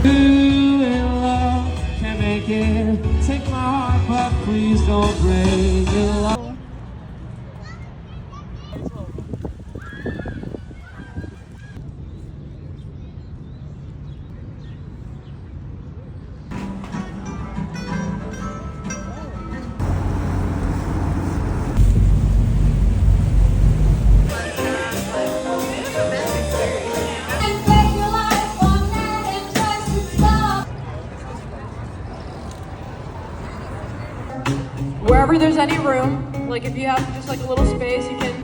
You in love can make it. Take my heart, but please don't break it. Wherever there's any room, like if you have just like a little space, you can